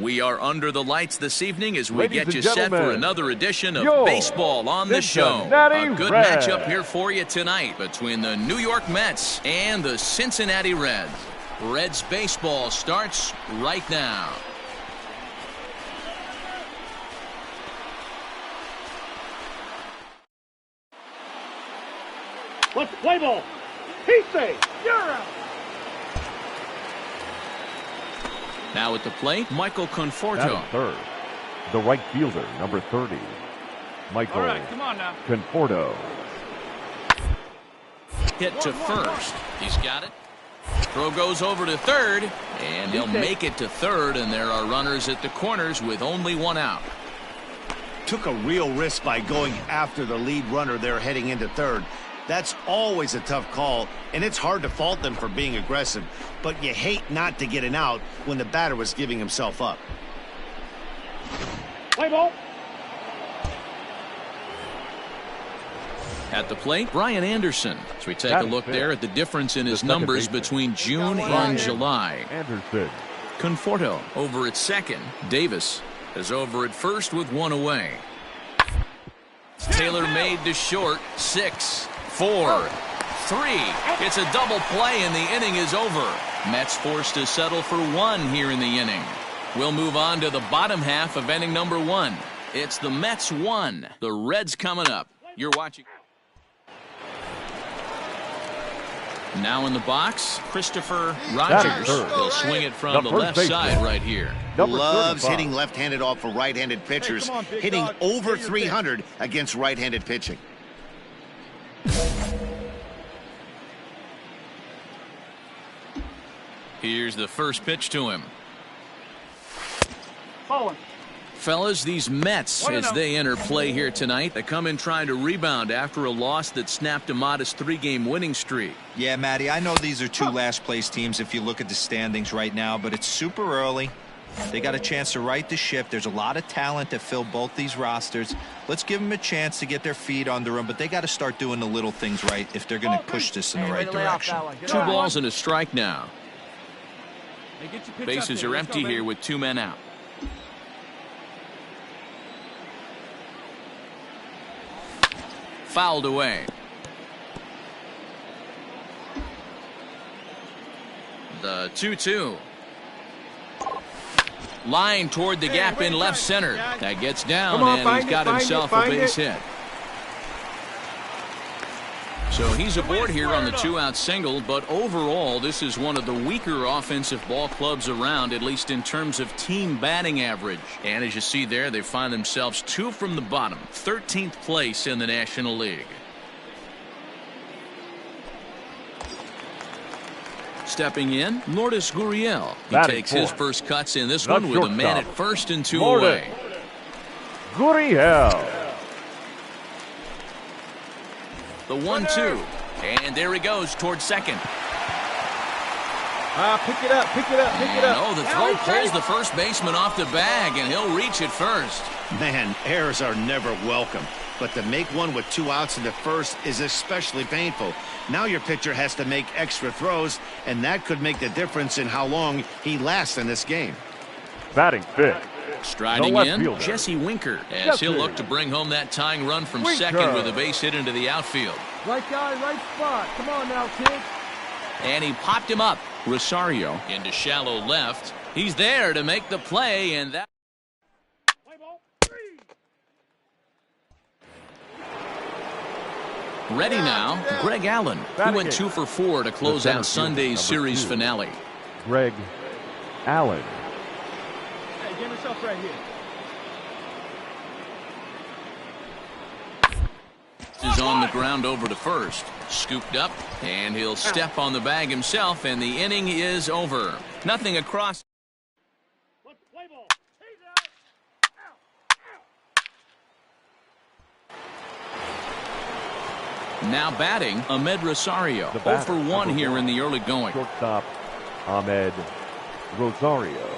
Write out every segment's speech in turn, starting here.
We are under the lights this evening as we get you set for another edition of Baseball on the Show. A good matchup here for you tonight between the New York Mets and the Cincinnati Reds. Reds baseball starts right now. Let's play ball. Heat say, you're out. Now at the plate, Michael Conforto. Third, the right fielder, number 30, Michael Conforto. Hit to first. He's got it. Throw goes over to third, and he'll make it to third, and there are runners at the corners with only one out. Took a real risk by going after the lead runner there heading into third. That's always a tough call, and it's hard to fault them for being aggressive, but you hate not to get an out when the batter was giving himself up. Play ball. At the plate, Brian Anderson. As we take a look there at the difference in his numbers between June and July. Anderson. Conforto over at second. Davis is over at first with one away. Taylor made to short. 6, 4, 3. It's a double play and the inning is over. Mets forced to settle for one here in the inning. We'll move on to the bottom half of inning number 1. It's the Mets 1. The Reds coming up. You're watching. Now in the box, Christopher Rogers. He'll swing it from the left side right here. Loves hitting left-handed off for right-handed pitchers, hitting over 300 against right-handed pitching. Here's the first pitch to him. Bowling. Fellas, these Mets, as they enter play here tonight, they come in trying to rebound after a loss that snapped a modest 3-game winning streak. Yeah, Matty, I know these are 2 last-place teams if you look at the standings right now, but it's super early. They got a chance to right the ship. There's a lot of talent to fill both these rosters. Let's give them a chance to get their feet under them, but they got to start doing the little things right if they're going to push this in the right direction. 2 balls and a strike now. Bases are empty here with 2 men out. Fouled away. The 2-2. Line toward the gap in left center. That gets down, and he's got himself a base hit. So he's aboard here on the 2-out single, but overall this is one of the weaker offensive ball clubs around, at least in terms of team batting average. And as you see there, they find themselves 2 from the bottom, 13th place in the National League. Stepping in, Lourdes Gurriel. He takes his first cuts in this one with a man at first and 2 away. Gurriel. The 1-2, and there he goes towards second. Pick it up, pick it up, pick it up. Oh, the throw pulls the first baseman off the bag, and he'll reach it first. Man, errors are never welcome, but to make one with 2 outs in the first is especially painful. Now your pitcher has to make extra throws, and that could make the difference in how long he lasts in this game. Batting fifth. Striding in, Jesse Winker, as he'll look to bring home that tying run from second with a base hit into the outfield. Right guy, right spot. Come on now, kid. And he popped him up. Rosario into shallow left. He's there to make the play, and that. Ready now, Greg Allen, who went 2 for 4 to close out Sunday's series finale. Greg Allen. Hey, get yourself right here. Is on the ground over to first. Scooped up, and he'll step on the bag himself, and the inning is over. Nothing across. Now batting, Ahmed Rosario. 0 for 1 here in the early going. Shortstop, Ahmed Rosario.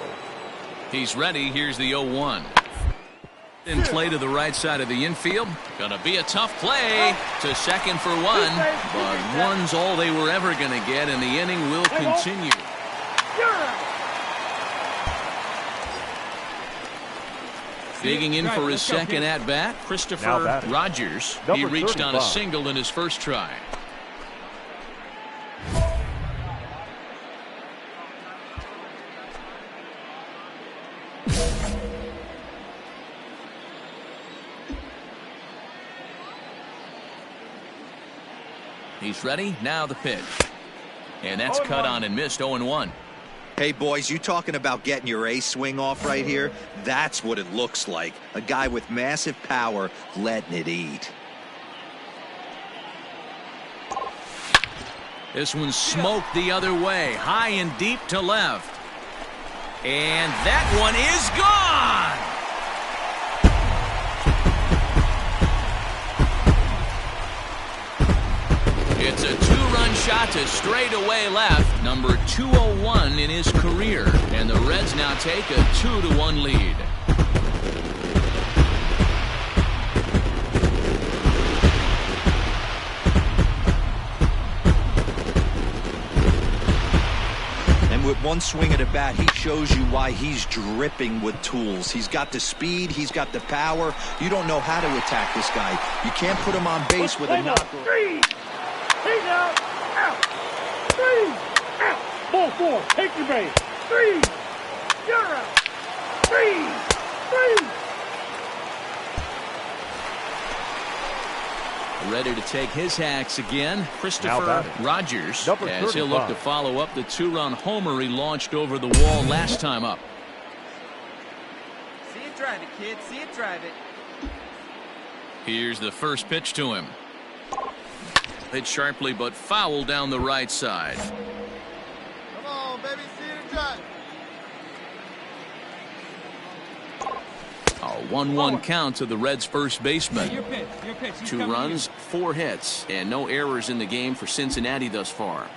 He's ready. Here's the 0-1. In play to the right side of the infield. Gonna be a tough play to second for 1. But one's all they were ever gonna get, and the inning will continue. Digging in for his second at-bat, Christopher Rogers. He reached on a single in his first try. He's ready. Now the pitch. And that's cut on and missed. 0-1. Hey, boys, you talking about getting your ace swing off right here? That's what it looks like. A guy with massive power letting it eat. This one smoked the other way. High and deep to left. And that one is gone! It's a two-run shot to straightaway left, number 201 in his career, and the Reds now take a 2-1 lead. And with one swing at a bat, he shows you why he's dripping with tools. He's got the speed, he's got the power. You don't know how to attack this guy. You can't put him on base with a knock. He's out. Out. 3. Out. Ball 4. Take your base. 3. You're out. 3. 3. Ready to take his hacks again, Christopher Rogers, as he'll look to follow up the two-run homer he launched over the wall last time up. See it drive it, kid. See it drive it. Here's the first pitch to him. Hit sharply but foul down the right side. Come on, baby, see it drive. A 1-1 count to the Reds' first baseman. Your pitch. 2 runs, 4 hits, and no errors in the game for Cincinnati thus far.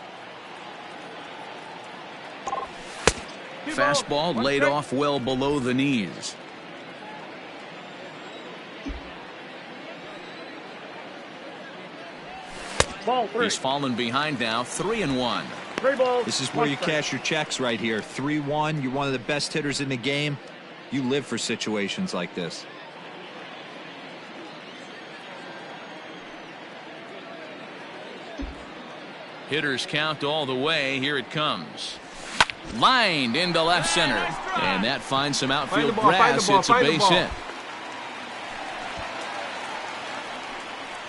Fastball laid off well below the knees. He's fallen behind now, 3-1. This is where you cash your checks right here. 3-1. You're one of the best hitters in the game. You live for situations like this. Hitters count all the way. Here it comes. Lined into left center. And that finds some outfield grass. It's a base hit.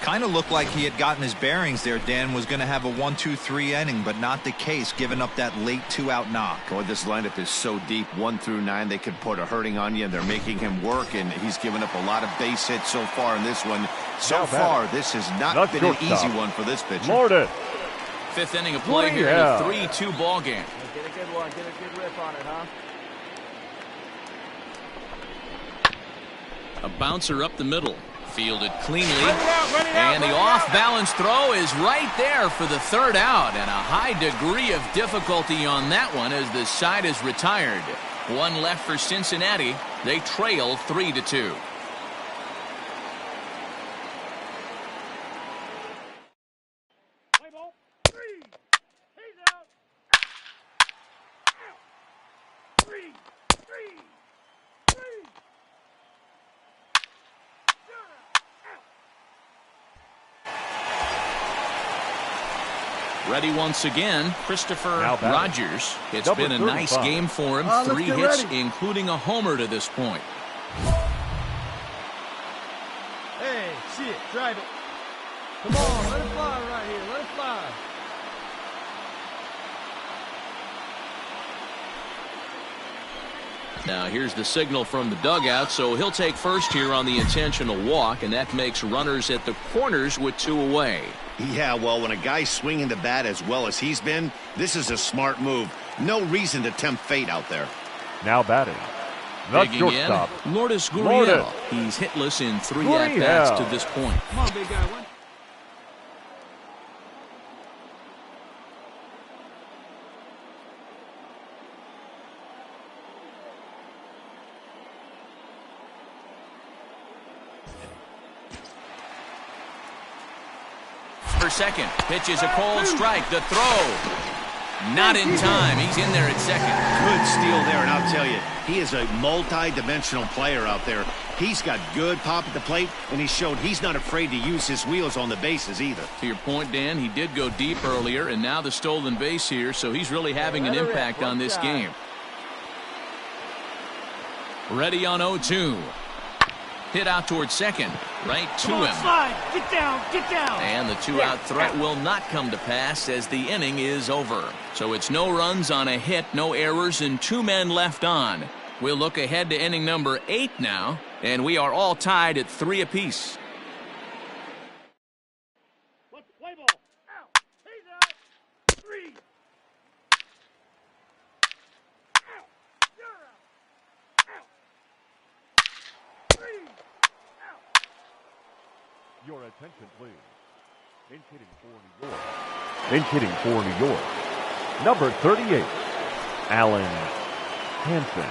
Kind of looked like he had gotten his bearings there. Dan was going to have a 1-2-3 inning, but not the case, giving up that late 2-out knock. Boy, this lineup is so deep, 1 through 9. They could put a hurting on you, and they're making him work, and he's given up a lot of base hits so far in this one. So far, this has not been an easy one for this pitcher. Lourdes. 5th inning of play here in a 3-2 ball game. Get a good one. Get a good rip on it, huh? A bouncer up the middle. Fielded cleanly. And the off-balance throw is right there for the 3rd out. And a high degree of difficulty on that one as the side is retired. 1 left for Cincinnati. They trail 3-2. Ready once again, Christopher Rogers. It's been a nice game for him. 3 hits, including a homer to this point. Hey, see it. Drive it. Come on, let it fly right here. Let it fly. Now here's the signal from the dugout, so he'll take first here on the intentional walk, and that makes runners at the corners with 2 away. Yeah, well, when a guy's swinging the bat as well as he's been, this is a smart move. No reason to tempt fate out there. Now batting. The shortstop, Lourdes Gurriel. He's hitless in 3 at-bats to this point. Come on, big guy. for second. Pitch is a cold strike. The throw. Not in time. He's in there at second. Good steal there, and I'll tell you, he is a multi-dimensional player out there. He's got good pop at the plate, and he showed he's not afraid to use his wheels on the bases either. To your point, Dan, he did go deep earlier, and now the stolen base here, so he's really having an impact on this game. Ready on 0-2. Hit out towards second. Right to him. Slide. Get down. Get down. And the two-out threat will not come to pass as the inning is over. So it's no runs on a hit, no errors, and 2 men left on. We'll look ahead to inning number 8 now, and we are all tied at 3 apiece. Let's play ball. Out. He's out. 3. Out. You're out. Out. 3. Your attention, please. Inch hitting for New York. Inch hitting for New York. Number 38, Alan Hansen.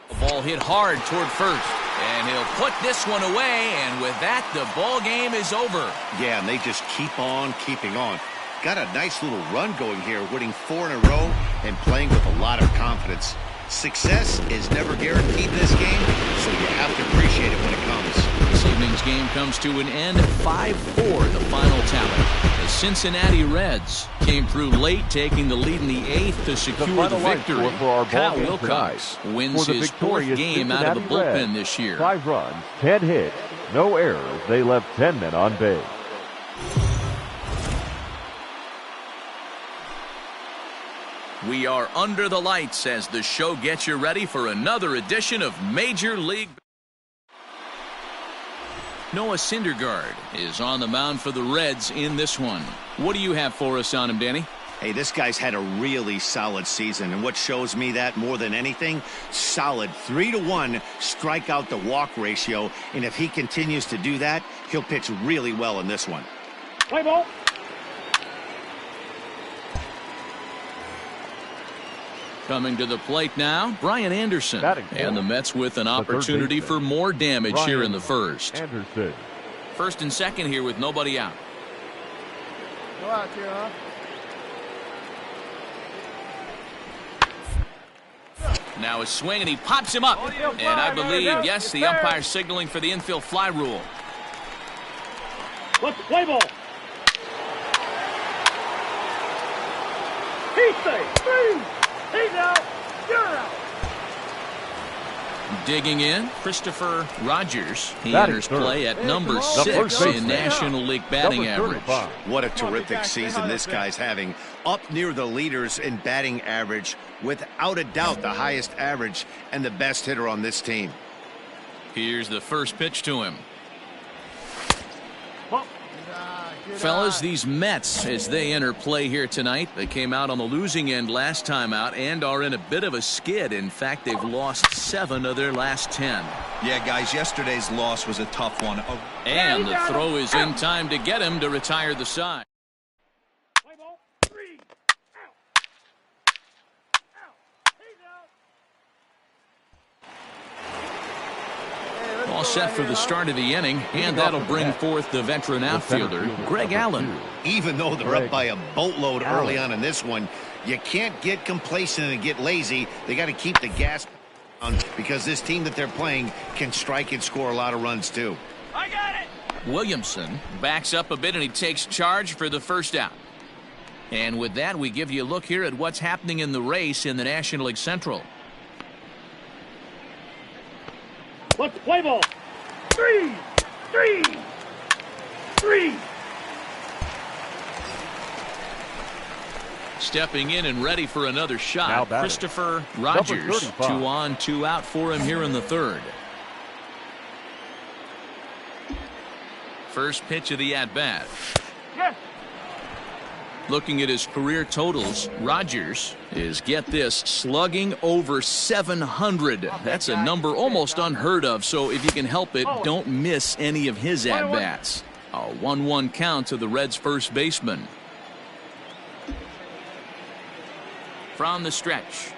The ball hit hard toward first, and he'll put this one away, and with that, the ball game is over. Yeah, and they just keep on keeping on. Got a nice little run going here, winning 4 in a row and playing with a lot of confidence. Success is never guaranteed in this game, so you have to appreciate it when it comes. This evening's game comes to an end, 5-4 the final tally. The Cincinnati Reds came through late, taking the lead in the 8th to secure the victory. Kyle Wilcox wins his 4th game out of the bullpen this year. 5 runs, 10 hits, no errors. They left 10 men on base. We are under the lights as the show gets you ready for another edition of Major League. Noah Syndergaard is on the mound for the Reds in this one. What do you have for us on him, Danny? Hey, this guy's had a really solid season, and what shows me that more than anything, solid 3-to-1 strikeout to walk ratio, and if he continues to do that, he'll pitch really well in this one. Play ball. Coming to the plate now, Brian Anderson. And the Mets with an opportunity for more damage here in the first. Anderson. First and second here with nobody out. Go out here, huh? Now a swing, and he pops him up. And I believe, yes, the umpire signaling for the infield fly rule. Let's play ball. He's safe. 3. He's out. You're out. Digging in, Christopher Rogers. He enters play at number 6 in National League batting average. What a terrific season this guy's having. Up near the leaders in batting average. Without a doubt, the highest average and the best hitter on this team. Here's the first pitch to him. Fellas, these Mets, as they enter play here tonight, they came out on the losing end last time out and are in a bit of a skid. In fact, they've lost 7 of their last 10. Yeah, guys, yesterday's loss was a tough one. And the throw is in time to get him to retire the side. Play ball. 3. Out. Out. He's out. All set for the start of the inning, and that'll bring forth the veteran outfielder, Greg Allen. Even though they're up by a boatload early on in this one, you can't get complacent and get lazy. They got to keep the gas on because this team that they're playing can strike and score a lot of runs too. I got it. Williamson backs up a bit, and he takes charge for the first out. And with that, we give you a look here at what's happening in the race in the National League Central. Let's play ball. 3. 3. 3. Stepping in and ready for another shot, Christopher Rogers. 2 on, 2 out for him here in the third. First pitch of the at-bat. Yes. Looking at his career totals, Rogers is, get this, slugging over 700. That's a number almost unheard of, so if you can help it, don't miss any of his at-bats. A 1-1 count to the Reds' first baseman. From the stretch.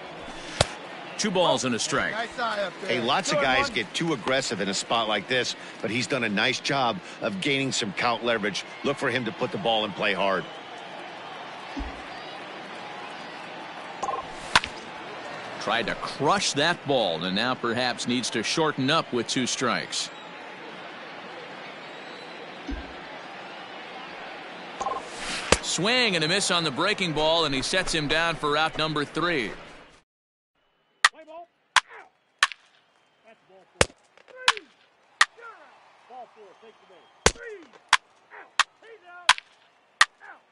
2 balls and a strike. Nice eye up there. Hey, lots of Good guys one. get too aggressive in a spot like this, but he's done a nice job of gaining some count leverage. Look for him to put the ball and play hard. Tried to crush that ball and now perhaps needs to shorten up with 2 strikes. Swing and a miss on the breaking ball, and he sets him down for out number 3. Play ball. Out. That's ball 4. 3. You're out. Ball 4. Take the base. 3. Out. He's out. Out.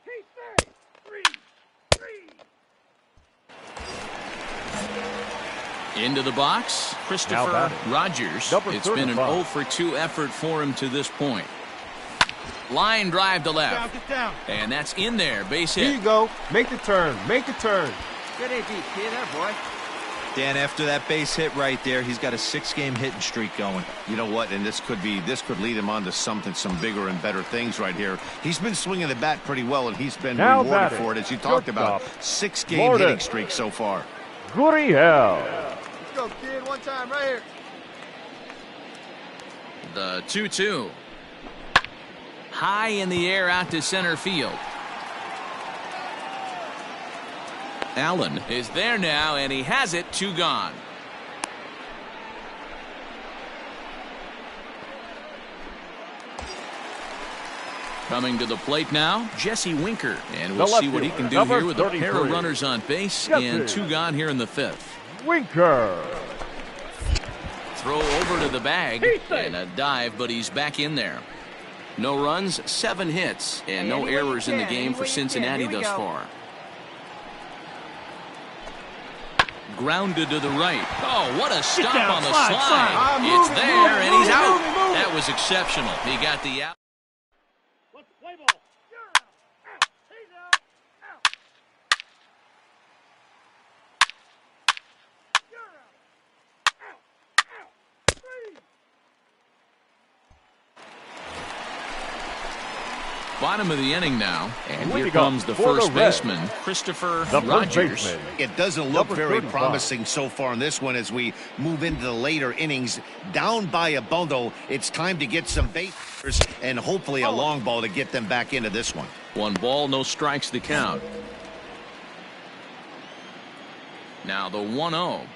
He stays. 3. 3. Into the box, Christopher Rogers. It's been an 0 for 2 effort for him to this point. Line drive to left. Get down. And that's in there. Base Here hit. you go. Make the turn. Make the turn. Good AD, kid. There, boy. Dan, after that base hit right there, he's got a 6-game hitting streak going. You know what? And this could lead him on to some bigger and better things right here. He's been swinging the bat pretty well, and he's been Now rewarded batting. for it, as you talked about. Shortstop. 6-game hitting streak so far. Gurriel. Let's go, kid. One time, right here. The 2-2. High in the air out to center field. Allen is there now, and he has it. 2 gone. Coming to the plate now, Jesse Winker. And we'll see what he can do here with a pair of runners on base and 2 gone here in the 5th. Winker. Throw over to the bag and a dive, but he's back in there. No runs, 7 hits, and no errors in the game for Cincinnati thus far. Grounded to the right. Oh, what a stop down, on the slide, slide. slide. It's Move it, there, move it, and move he's it, out. move it, move it. That was exceptional. He got the out. Let's play ball. You're out. Out. He's out. Out. You're out. Out. Out. 3. Bottom of the inning now, and here Leading up comes the for the first Reds, baseman, Christopher The first Rogers. baseman. It doesn't look Number very 35. promising so far in this one as we move into the later innings. Down by a bundle, it's time to get some bases and hopefully a long ball to get them back into this one. 1 ball, no strikes the count. Now the 1-0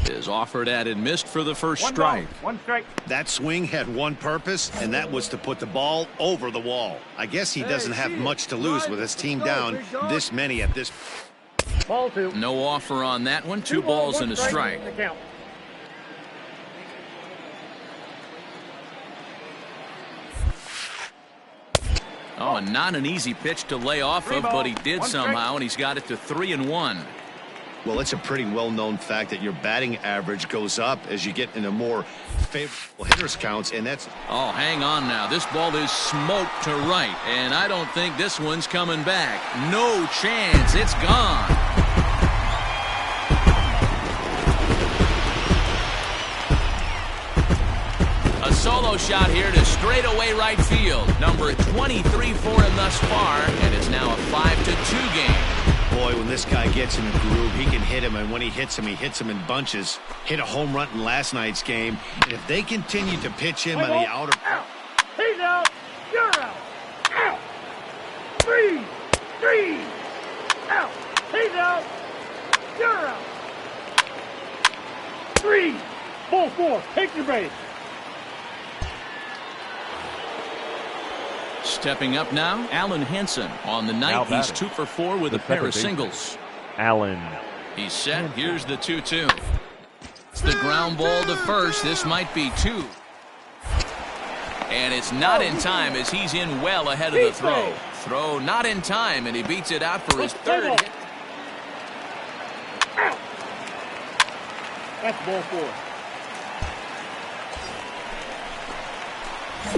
is offered at and missed for the first strike. 1 strike. That swing had one purpose, and that was to put the ball over the wall. I guess he doesn't have much to lose with his team down this many at this. Ball 2. No offer on that one. 2 balls and a strike. The count. Oh, and not an easy pitch to lay off of, but he did somehow, and he's got it to 3-1. Well, it's a pretty well-known fact that your batting average goes up as you get into more favorable hitters counts, and that's... Oh, hang on now. This ball is smoked to right, and I don't think this one's coming back. No chance. It's gone. A solo shot here to straightaway right field. Number 23 for him thus far, and it's now a 5-2 game. Boy, when this guy gets in a groove, he can hit him, and when he hits him in bunches. Hit a home run in last night's game, and if they continue to pitch him on the outer... Out. He's out. You're out. Out. 3. 3. Out. He's out. You're out. 3. Ball 4. Take your base. Stepping up now, Allen Henson. On the night, Now he's batting. 2 for 4 with The a pair second of baseman. singles. Allen. He's set. Here's the 2-2. It's the ground ball to first. This might be 2. And it's not in time as he's in well ahead of the throw. Throw not in time, and he beats it out for his 3rd hit. Out. That's ball 4.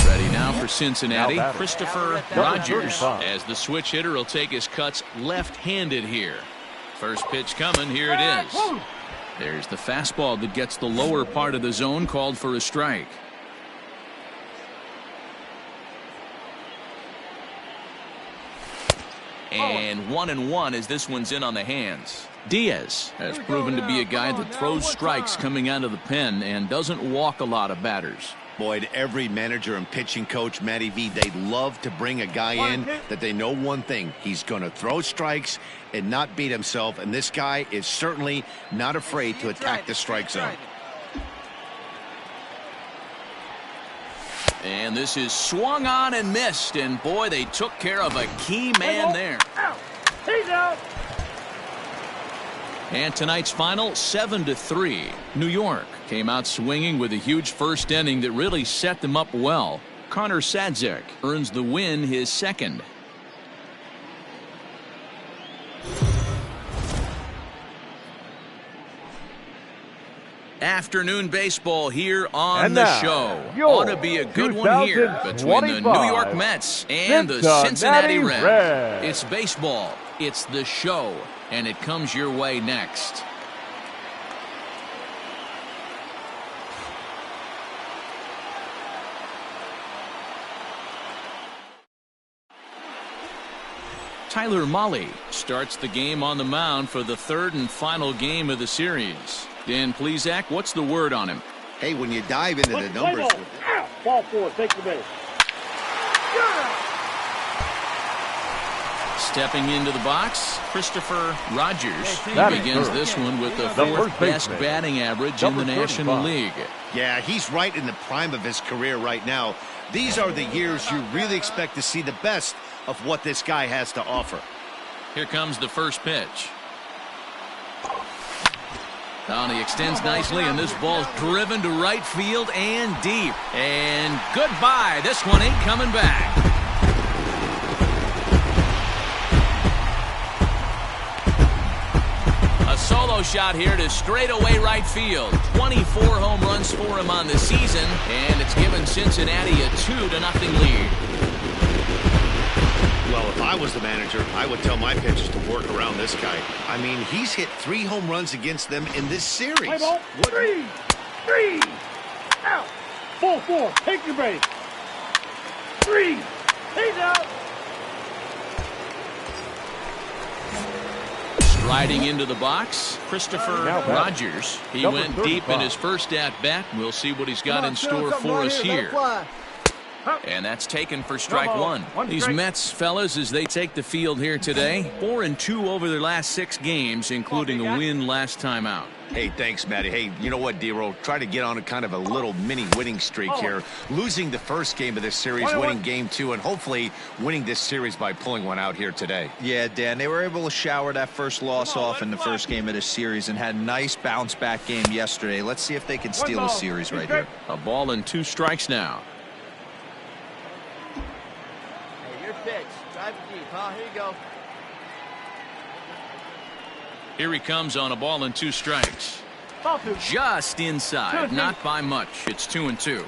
Ready now for Cincinnati, Now batting. Christopher Number Rogers. 35. As the switch hitter will take his cuts left-handed here. First pitch coming. Here it is. There's the fastball that gets the lower part of the zone, called for a strike. And 1-1 as this one's in on the hands. Diaz has proven to be a guy that throws strikes coming out of the pen and doesn't walk a lot of batters. Boyd, every manager and pitching coach, Matty V, they love to bring a guy in that they know one thing. He's going to throw strikes and not beat himself, and this guy is certainly not afraid to attack the strike zone. And this is swung on and missed, and boy, they took care of a key man there. He's out. And tonight's final, 7-3. New York came out swinging with a huge first inning that really set them up well. Connor Sadzik earns the win, his second. Afternoon baseball here on And the now, show. your Ought to be a good one here between the New York Mets and the Cincinnati Reds. It's baseball, it's the show, and it comes your way next. Tyler Mahle starts the game on the mound for the third and final game of the series. Dan Plesac, what's the word on him? Hey, when you dive into the numbers with it. Ball 4, take the base. Stepping into the box, Christopher Rogers. He That is begins good. this one with the The fourth first best baseman. batting average in the Number National 35. League. Yeah, he's right in the prime of his career right now. These are the years you really expect to see the best of what this guy has to offer. Here comes the first pitch. And he extends nicely, and this ball's driven to right field and deep. And goodbye. This one ain't coming back. A solo shot here to straightaway right field. 24 home runs for him on the season, and it's given Cincinnati a 2-0 lead. Well, if I was the manager, I would tell my pitchers to work around this guy. I mean, he's hit 3 home runs against them in this series. Play ball. 3. Out. Ball 4, take the base. 3. He's out. Striding into the box, Christopher Now back. Rogers. He Number went deep in 35. his first at-bat. We'll see what he's got in store for us here. And that's taken for strike one. These Mets fellas, as they take the field here today, 4-2 over their last 6 games, including a win last time out. Hey, thanks, Matty. Hey, you know what, D-Roll? Try to get on a kind of a little mini winning streak here. Losing the first game of this series, winning game 2, and hopefully winning this series by pulling one out here today. Yeah, Dan, they were able to shower that first loss off in the first game of this series and had a nice bounce-back game yesterday. Let's see if they can steal a series right here. A ball and 2 strikes now. Hey, your pitch. Drive it deep, huh? Here you go. Here he comes on a ball and 2 strikes. Ball 2. Just inside, not by much. It's 2-2.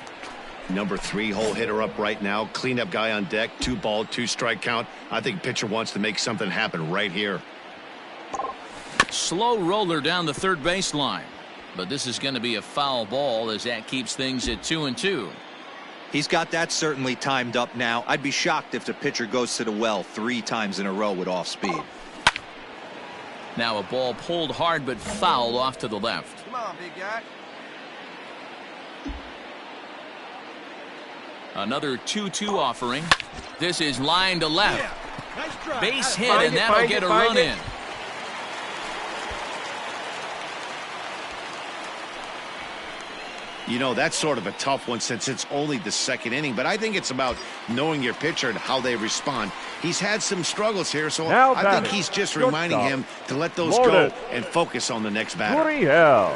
Number 3 hole hitter up right now. Cleanup guy on deck. 2-ball, 2-strike count. I think pitcher wants to make something happen right here. Slow roller down the third baseline. But this is going to be a foul ball as that keeps things at 2-2. He's got that certainly timed up now. I'd be shocked if the pitcher goes to the well 3 times in a row with off speed. Now a ball pulled hard but foul off to the left. Come on, big guy. Another 2-2 offering. This is line to left. Yeah. Nice try. Base hit, Find and it, that'll find get it, a find run it. in. You know, that's sort of a tough one since it's only the second inning, but I think it's about knowing your pitcher and how they respond. He's had some struggles here, so Now I think batting. he's just Shortstop. reminding him to let those Loaded. go and focus on the next batter. Gurriel.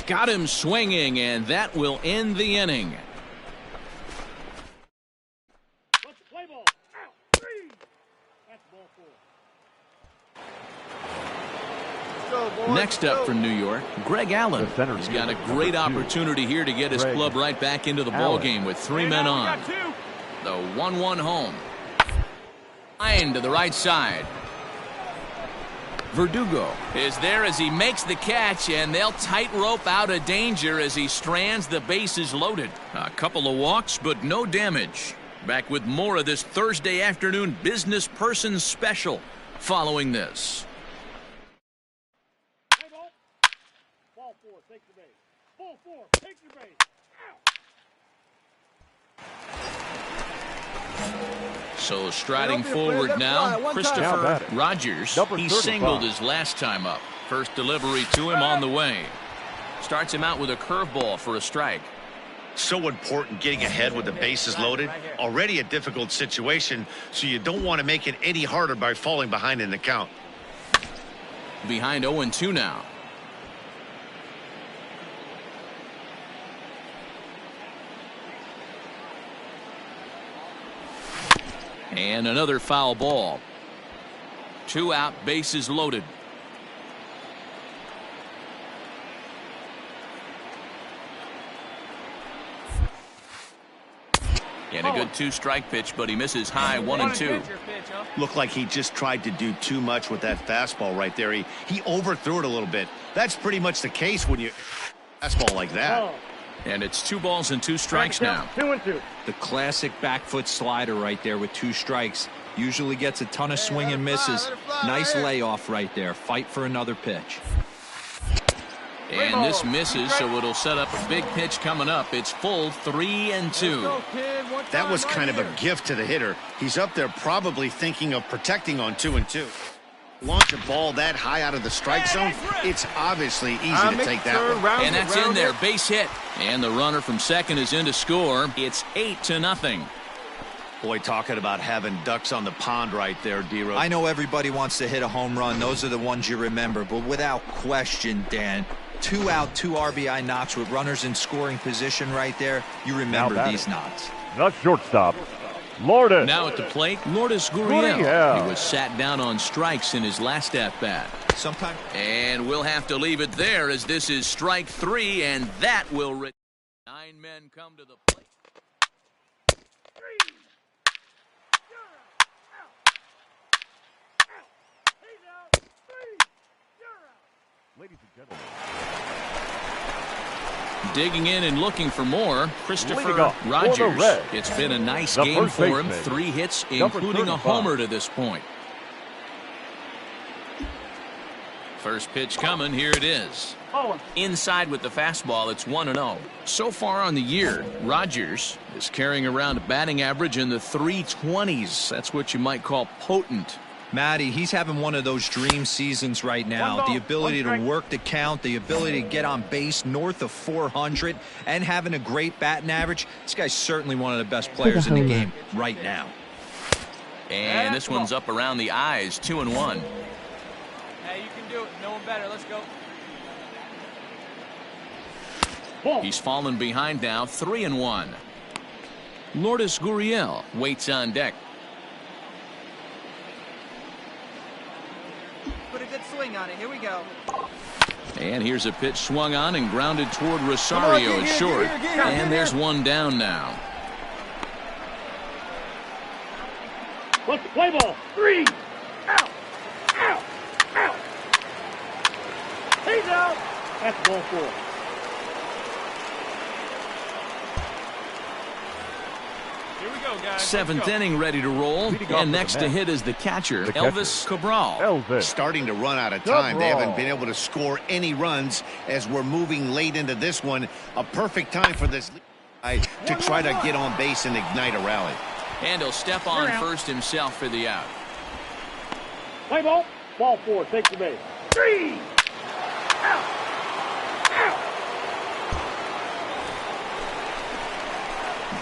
Got him swinging, and that will end the inning. Let's play ball. Out. 3. That's ball 4. Let's go, boys. Next up for New York, Greg Allen. The center He's got a fielder, great number 2. opportunity here to get his Greg club right back into the ball Allen. game with 3 men Now we on. got 2. The 1-1 home. Line to the right side. Verdugo is there as he makes the catch, and they'll tightrope out of danger as he strands the bases loaded. A couple of walks, but no damage. Back with more of this Thursday afternoon business person special following this. Play ball. Ball 4, take the base. Ball 4, take your base. So striding forward now, Christopher Rogers. He singled his last time up. First delivery to him on the way. Starts him out with a curveball for a strike. So important getting ahead with the bases loaded. Already a difficult situation, so you don't want to make it any harder by falling behind in the count. Behind 0-2 now. And another foul ball. 2 out, bases loaded. And a good 2-strike pitch, but he misses high 1-2. Looked like he just tried to do too much with that fastball right there. He overthrew it a little bit. That's pretty much the case when you fastball like that. And it's 2 balls and 2 strikes now. 2-2. The classic back foot slider right there with 2 strikes. Usually gets a ton of swing and misses. Nice layoff right there. Fight for another pitch. And this misses, so it'll set up a big pitch coming up. It's full 3-2. That was kind of a gift to the hitter. He's up there probably thinking of protecting on 2-2. Launch a ball that high out of the strike zone, it's obviously easy to take that one. And that's in there, base hit. And the runner from second is in to score. It's 8-0. Boy, talking about having ducks on the pond right there, D-Rose. I know everybody wants to hit a home run. Those are the ones you remember. But without question, Dan, 2 out, 2 RBI knocks with runners in scoring position right there. You remember these knots. The shortstop, Lourdes. Now at the plate, Lourdes Gurriel. He was sat down on strikes in his last at-bat. And we'll have to leave it there as this is strike 3, and that will... 9 men come to the plate. Ladies and gentlemen. Digging in and looking for more, Christopher Rogers. It's been a nice game for him. 3 hits, including a homer to this point. First pitch coming. Here it is. Inside with the fastball. It's 1-0. So far on the year, Rogers is carrying around a batting average in the 320s. That's what you might call potent. Matty, he's having one of those dream seasons right now. The ability to work the count, the ability to get on base north of 400, and having a great batting average. This guy's certainly one of the best players in the game right now. And this one's up around the eyes, 2-1. Hey, you can do it. No one better. Let's go. He's fallen behind now, 3-1. Lourdes Gurriel waits on deck. Put a good swing on it. Here we go. And here's a pitch swung on and grounded toward Rosario at short. And there's one down now. Let's play ball. 3. Out. Out. Out. He's out. That's ball 4. Here we go, guys. 7th inning ready to roll. And next to hit is the catcher, Elvis Cabral. Starting to run out of time. They haven't been able to score any runs as we're moving late into this one. A perfect time for this guy to try to get on base and ignite a rally. And he'll step on first himself for the out. Play ball. Ball 4. Take the base. 3. Out. Out.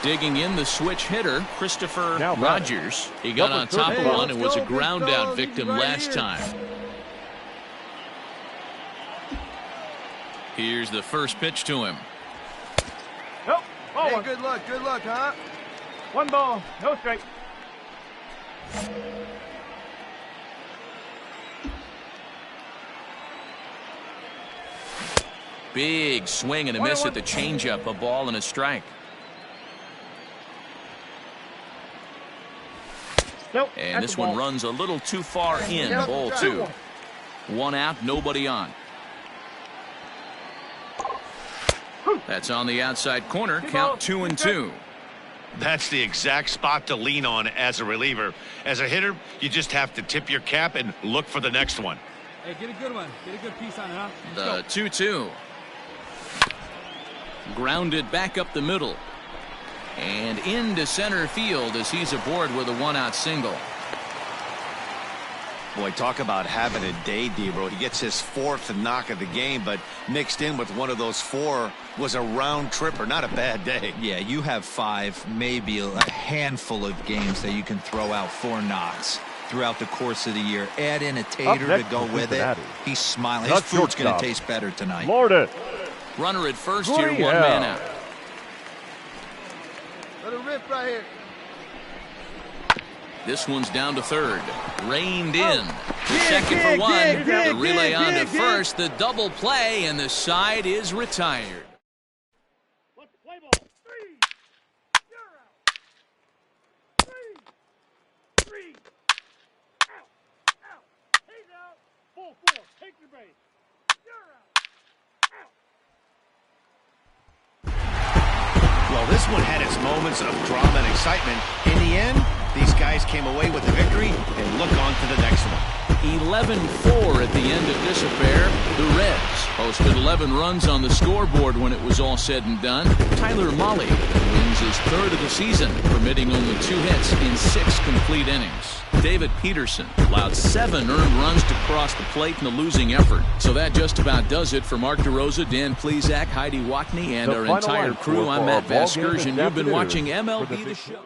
Digging in the switch hitter, Christopher Rogers. He got on top of one and was a ground out victim last time. Here's the first pitch to him. Nope. Hey, good luck, huh? 1 ball, no strike. Big swing and a miss at the changeup, a ball and a strike. Nope. And this one runs a little too far in, ball 2. 1 out, nobody on. That's on the outside corner. Count 2-2. That's the exact spot to lean on as a reliever. As a hitter, you just have to tip your cap and look for the next one. Hey, get a good one. Get a good piece on it, huh? The 2-2. Grounded back up the middle. And into center field as he's aboard with a 1-out single. Boy, talk about having a day, Debro. He gets his 4th knock of the game, but mixed in with one of those 4 was a round tripper. Not a bad day. Yeah, you have 5, maybe a handful of games that you can throw out 4 knocks throughout the course of the year. Add in a tater to go with it. He's smiling. His food's going to taste better tonight. Lourdes. Runner at first here, 1 man out. Let it rip right here. This one's down to third. Reined in. The second for 1. The relay on to first. The double play, and the side is retired. Let the play ball. 3. You're out. 3. 3. Out. Out. He's out. Full 4. Take your base. You're out. Well, this one had its moments of drama and excitement. In the end, these guys came away with the victory and look on to the next one. 11-4 at the end of this affair. The Reds posted 11 runs on the scoreboard when it was all said and done. Tyler Mahle wins his 3rd of the season, permitting only 2 hits in 6 complete innings. David Peterson allowed 7 earned runs to cross the plate in the losing effort. So that just about does it for Mark DeRosa, Dan Plesac, Heidi Watney, and our entire crew. I'm Matt Vasgersian. You've been watching MLB The Show.